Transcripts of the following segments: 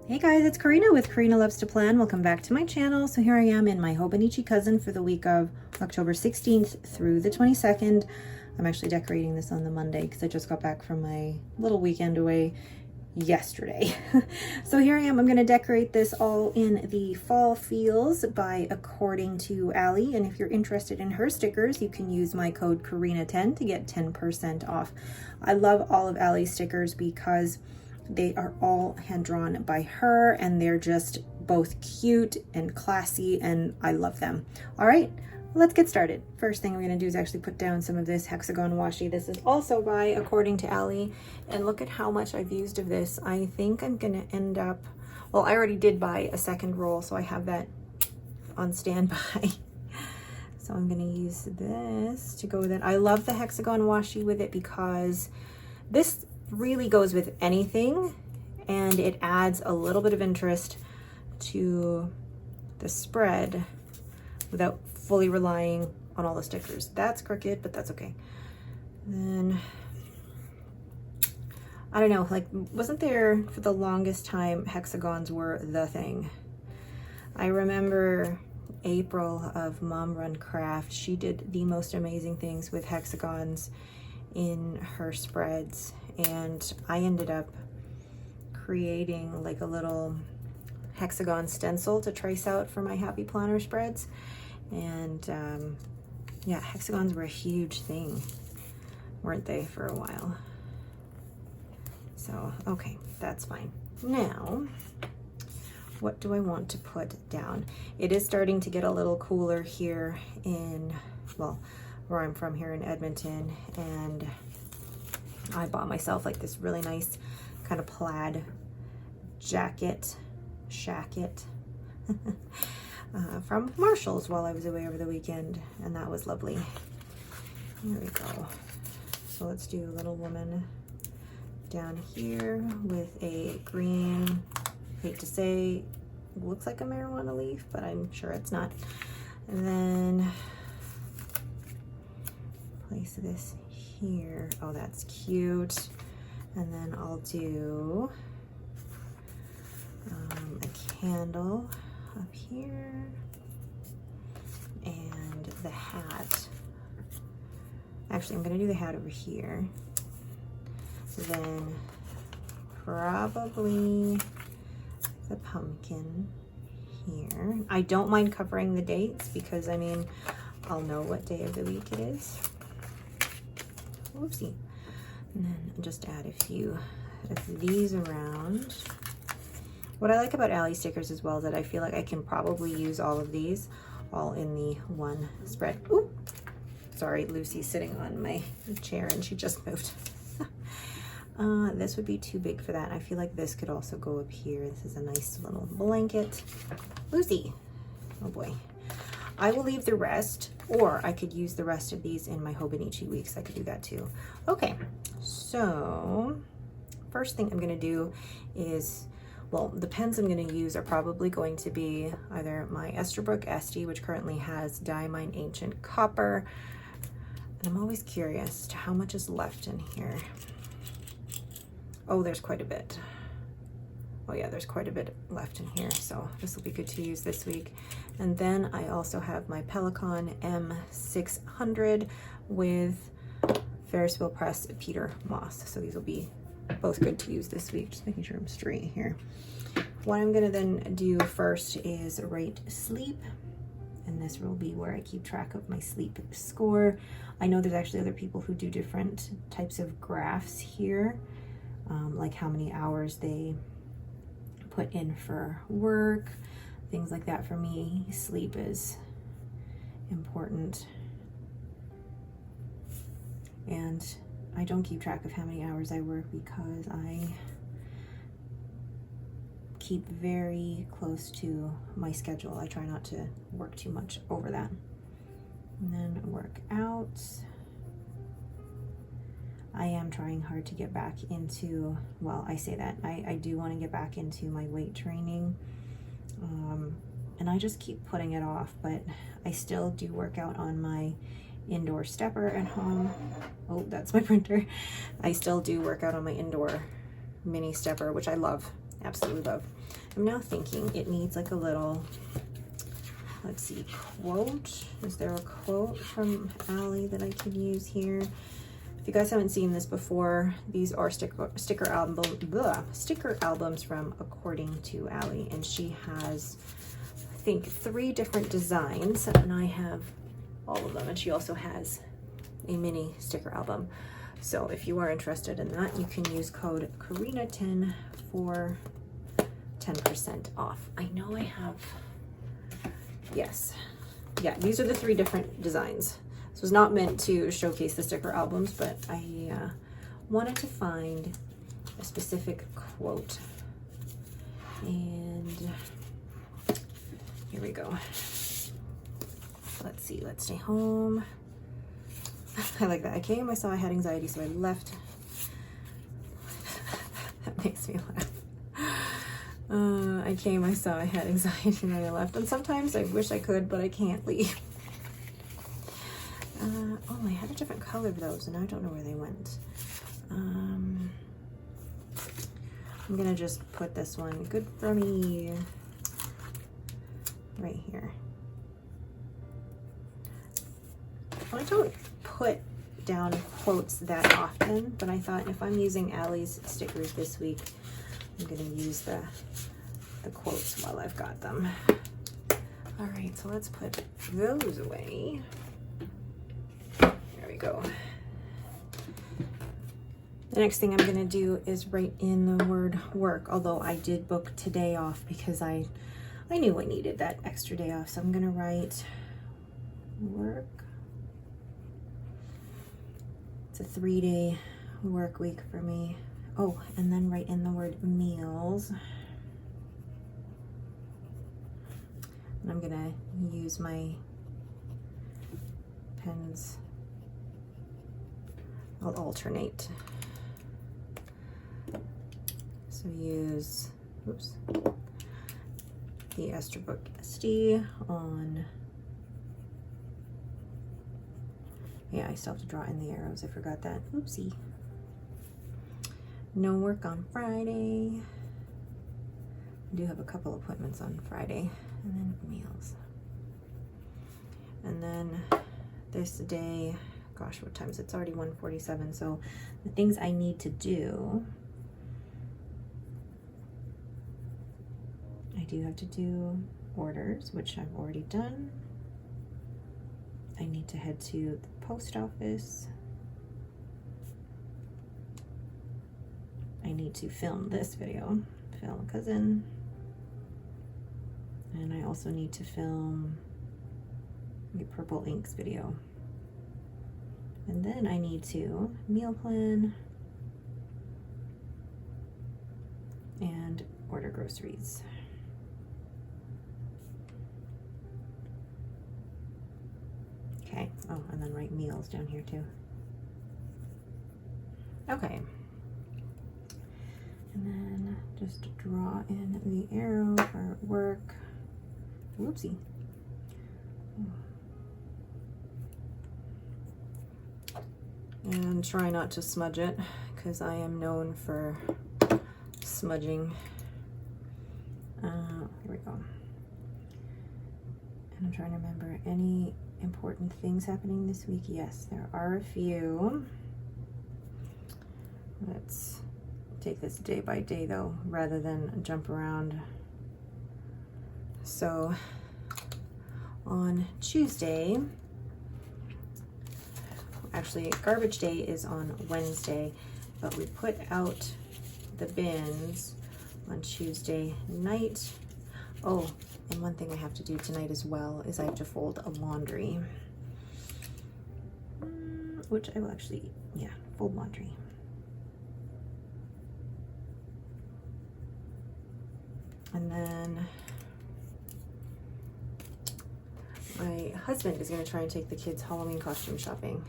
Hey guys, it's Karina with Karina Loves to Plan. Welcome back to my channel. So here I am in my Hobonichi cousin for the week of October 16th through the 22nd. I'm actually decorating this on the Monday because I just got back from my little weekend away yesterday. So here I am. I'm going to decorate this all in the fall feels by According to Allie. And if you're interested in her stickers, you can use my code Karina10 to get 10% off. I love all of Allie's stickers because they are all hand drawn by her and they're just both cute and classy and I love them. All right, let's get started. First thing we're gonna do is actually put down some of this hexagon washi. This is also by According to Allie, and look at how much I've used of this. I think I'm gonna end up, well, I already did buy a second roll, so I have that on standby. So I'm gonna use this to go with it. I love the hexagon washi with it because this really goes with anything and it adds a little bit of interest to the spread without fully relying on all the stickers. That's crooked, but that's okay. Then I don't know, like, wasn't there for the longest time hexagons were the thing? I remember April of Mom Run Craft. She did the most amazing things with hexagons in her spreads, and I ended up creating like a little hexagon stencil to trace out for my Happy Planner spreads. And yeah, hexagons were a huge thing, weren't they, for a while? So okay, that's fine. Now what do I want to put down? It is starting to get a little cooler here in, well, where I'm from here in Edmonton, and I bought myself like this really nice kind of plaid shacket from Marshall's while I was away over the weekend, and that was lovely. There we go. So let's do a little woman down here with a green, hate to say, looks like a marijuana leaf, but I'm sure it's not. And then place this here. Oh, that's cute. And then I'll do a candle up here and the hat. Actually, I'm gonna do the hat over here. Then probably the pumpkin here. I don't mind covering the dates because, I mean, I'll know what day of the week it is. Whoopsie. And then just add a few of these around. What I like about Allie stickers as well is that I feel like I can probably use all of these all in the one spread. Ooh, sorry, Lucy's sitting on my chair and she just moved. This would be too big for that. I feel like this could also go up here. This is a nice little blanket. Lucy, oh boy. I will leave the rest, or I could use the rest of these in my Hobonichi weeks. I could do that too. Okay, so first thing I'm gonna do is, well, the pens I'm gonna use are probably going to be either my Esterbrook Esty, which currently has Diamine Ancient Copper. And I'm always curious to how much is left in here. Oh, there's quite a bit. Oh yeah, there's quite a bit left in here, so this will be good to use this week. And then I also have my Pelican M600 with Ferris Wheel Press Peter Moss. So these will be both good to use this week, just making sure I'm straight here. What I'm gonna then do first is rate sleep. And this will be where I keep track of my sleep score. I know there's actually other people who do different types of graphs here, like how many hours they put in for work, things like that. For me, sleep is important. And I don't keep track of how many hours I work because I keep very close to my schedule. I try not to work too much over that. And then work out. I am trying hard to get back into, well, I say that, I do want to get back into my weight training. And I just keep putting it off, but I still do work out on my indoor stepper at home. Oh, that's my printer. I still do work out on my indoor mini stepper, which I love. absolutely love. I'm now thinking it needs like a little, let's see, quote. Is there a quote from Allie that I could use here? If you guys haven't seen this before, these are sticker albums from According to Allie, and she has, I think, 3 different designs, and I have all of them, and she also has a mini sticker album. So if you are interested in that, you can use code Karina10 for 10% off. I know I have, yes. Yeah, these are the 3 different designs. This was not meant to showcase the sticker albums, but I wanted to find a specific quote. And here we go. Let's see, let's stay home. I like that. I came, I saw I had anxiety, so I left. That makes me laugh. I came, I saw I had anxiety, and I left. And sometimes I wish I could, but I can't leave. Oh, I had a different color of those, and I don't know where they went. I'm gonna just put this one, good for me, right here. I don't put down quotes that often, but I thought if I'm using Allie's stickers this week, I'm gonna use the quotes while I've got them. All right, so let's put those away. There we go. The next thing I'm gonna do is write in the word work, although I did book today off because I knew I needed that extra day off. So I'm gonna write work. It's a 3-day work week for me. Oh, and then write in the word meals. And I'm gonna use my pens. I'll alternate. So use, oops, the Esterbrook SD on, yeah, I still have to draw in the arrows. I forgot that. Oopsie. No work on Friday. I do have a couple appointments on Friday. And then meals. And then this day, gosh, what time is it? It's already 1:47. So the things I need to do, I do have to do orders, which I've already done. I need to head to the post office. I need to film this video, film cousin. And I also need to film the Purple Inks video. And then I need to meal plan and order groceries. Okay, oh, and then write meals down here too. Okay. And then just draw in the arrow for work. Whoopsie. And try not to smudge it, because I am known for smudging. Here we go. And I'm trying to remember any important things happening this week. Yes, there are a few. Let's take this day by day though, rather than jump around. So on Tuesday, actually garbage day is on Wednesday, but we put out the bins on Tuesday night. Oh, and one thing I have to do tonight as well is I have to fold a laundry, which I will actually, yeah, fold laundry. And then my husband is going to try and take the kids Halloween costume shopping.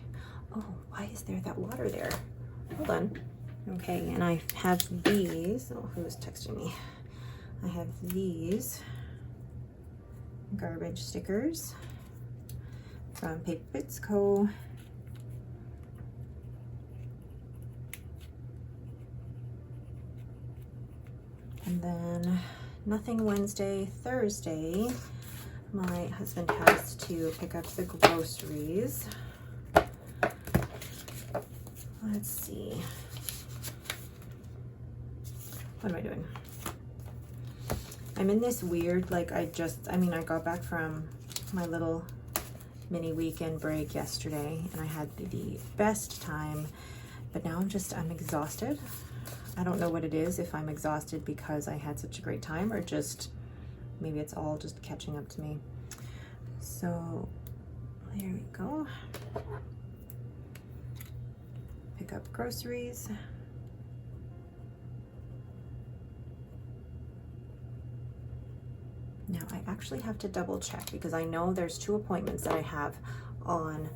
Oh, why is there that water there? Hold on. Okay, and I have these. Oh, who is texting me? I have these garbage stickers from Paper Bits Co. And then nothing Wednesday. Thursday, my husband has to pick up the groceries. Let's see. What am I doing? I'm in this weird, like I got back from my little mini weekend break yesterday and I had the best time, but now I'm exhausted. I don't know what it is, if I'm exhausted because I had such a great time or just, maybe it's all just catching up to me. So there we go. Pick up groceries. Now I actually have to double check because I know there's 2 appointments that I have on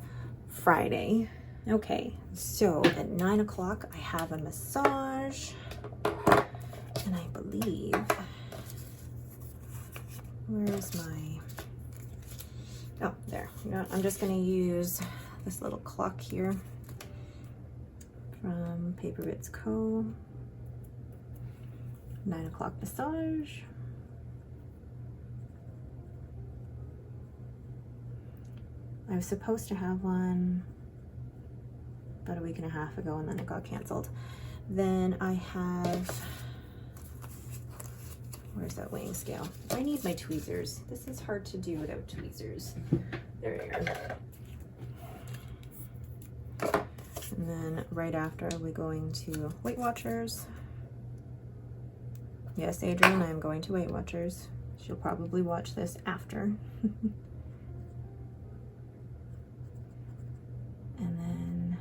Friday. Okay, so at 9 o'clock I have a massage, and I believe, where's my, oh, there. You know, I'm just gonna use this little clock here from Paper Bits Co. 9 o'clock massage. I was supposed to have one about a week and a half ago and then it got canceled. Then I have, where's that weighing scale? I need my tweezers. This is hard to do without tweezers. There you go. And then right after we're going to Weight Watchers. Yes, Adrian, I'm going to Weight Watchers. She'll probably watch this after. And then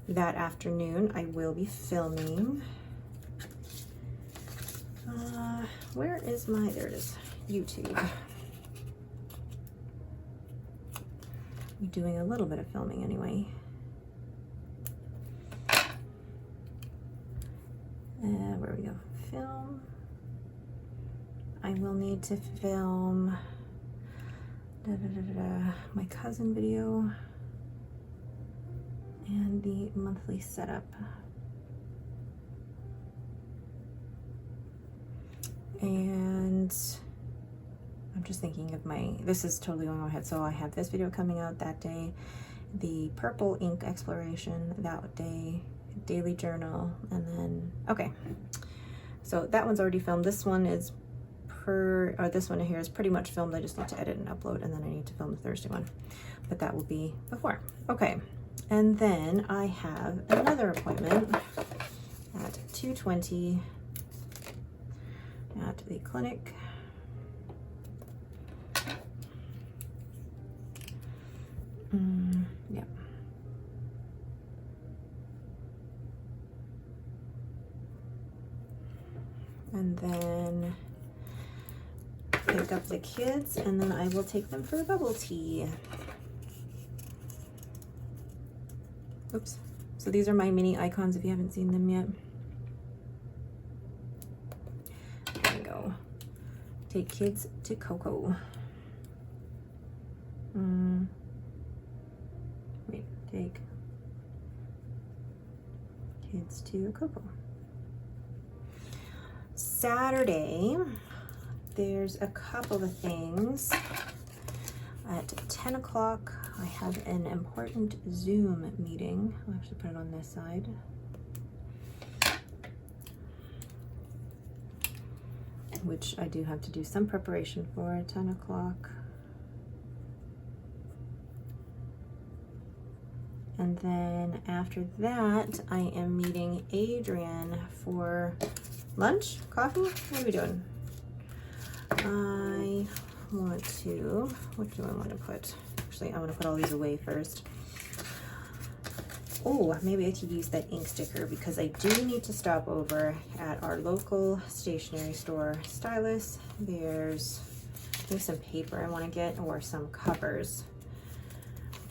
that afternoon I will be filming. Where is my, there it is, YouTube. I'm doing a little bit of filming anyway. Where we go, film. I will need to film my cousin video and the monthly setup. And I'm just thinking of this is totally going ahead. So I have this video coming out that day, the purple ink exploration that day, daily journal, and then, okay. So that one's already filmed. This one is this one here is pretty much filmed. I just need to edit and upload, and then I need to film the Thursday one, but that will be before. Okay, and then I have another appointment at 2:20 at the clinic. Yeah. And then pick up the kids, and then I will take them for a bubble tea. Oops. So these are my mini icons if you haven't seen them yet. There we go. Take kids to Coco. Wait, take kids to Coco. Saturday, there's a couple of things. At 10 o'clock, I have an important Zoom meeting. I'll actually put it on this side. Which I do have to do some preparation for at 10 o'clock. And then after that, I am meeting Adrian for lunch, coffee. What are we doing? I want to, what do I want to put? Actually, I want to put all these away first. Oh, maybe I could use that ink sticker because I do need to stop over at our local stationery store, Stylus. There's some paper I want to get, or some covers.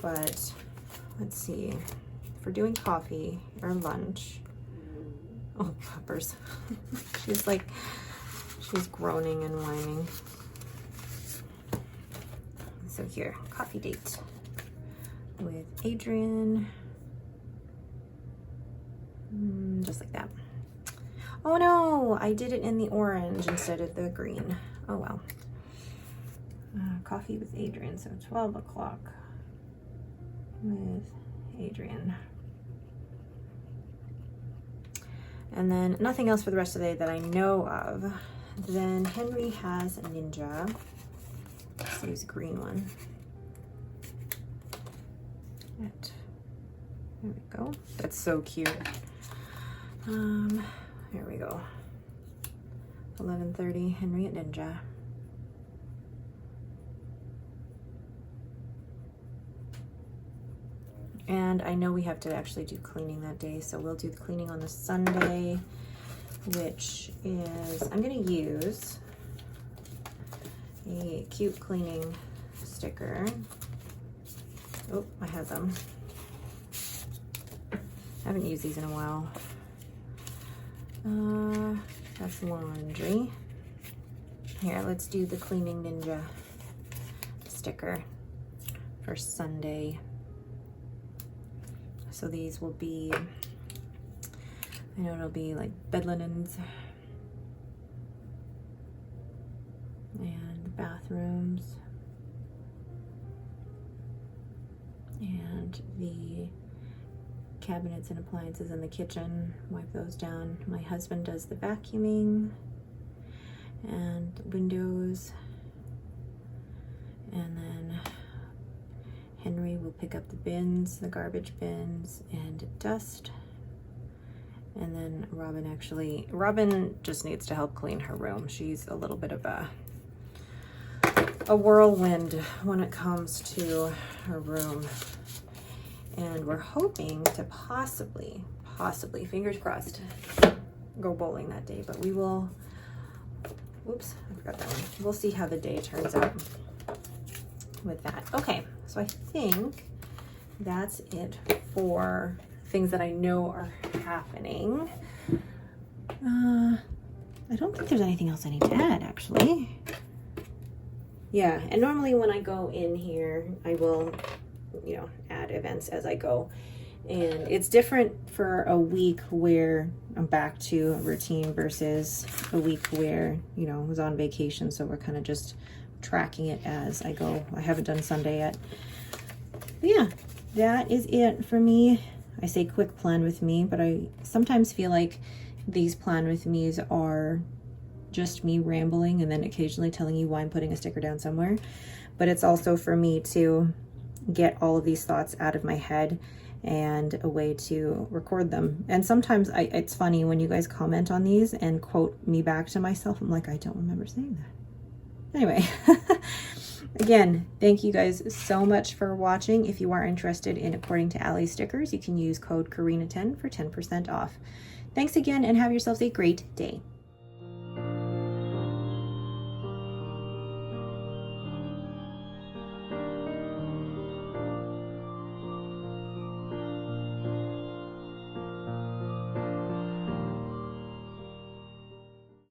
But let's see, if we're doing coffee or lunch, oh, puppers. she's groaning and whining. So here, coffee date with Adrian. Just like that. Oh no, I did it in the orange instead of the green. Oh well. Coffee with Adrian, so 12 o'clock with Adrian. And then nothing else for the rest of the day that I know of. Then Henry has a Ninja. So he's a green one. There we go. That's so cute. Here we go. 11:30, Henry at Ninja. And I know we have to actually do cleaning that day, so we'll do the cleaning on the Sunday, which is, I'm gonna use a cute cleaning sticker. Oh, I have them. I haven't used these in a while. That's laundry. Here, let's do the Cleaning Ninja sticker for Sunday. So these will be, I know it'll be like bed linens and bathrooms and the cabinets and appliances in the kitchen. Wipe those down. My husband does the vacuuming and windows, and then Henry will pick up the bins, the garbage bins, and dust. And then Robin just needs to help clean her room. She's a little bit of a whirlwind when it comes to her room. And we're hoping to possibly, fingers crossed, go bowling that day. But we will, whoops, I forgot that one. We'll see how the day turns out with that. Okay, so I think that's it for things that I know are happening. I don't think there's anything else I need to add, actually. Yeah, and normally when I go in here, I will, you know, add events as I go. And it's different for a week where I'm back to routine versus a week where, you know, I was on vacation. So we're kind of just tracking it as I go. I haven't done Sunday yet. But yeah, that is it for me. I say quick plan with me, but I sometimes feel like these plan with me's are just me rambling and then occasionally telling you why I'm putting a sticker down somewhere. But it's also for me to get all of these thoughts out of my head and a way to record them. And sometimes it's funny when you guys comment on these and quote me back to myself. I'm like, I don't remember saying that. Anyway, again, thank you guys so much for watching. If you are interested in According to Allie stickers, you can use code Karina10 for 10% off. Thanks again and have yourselves a great day.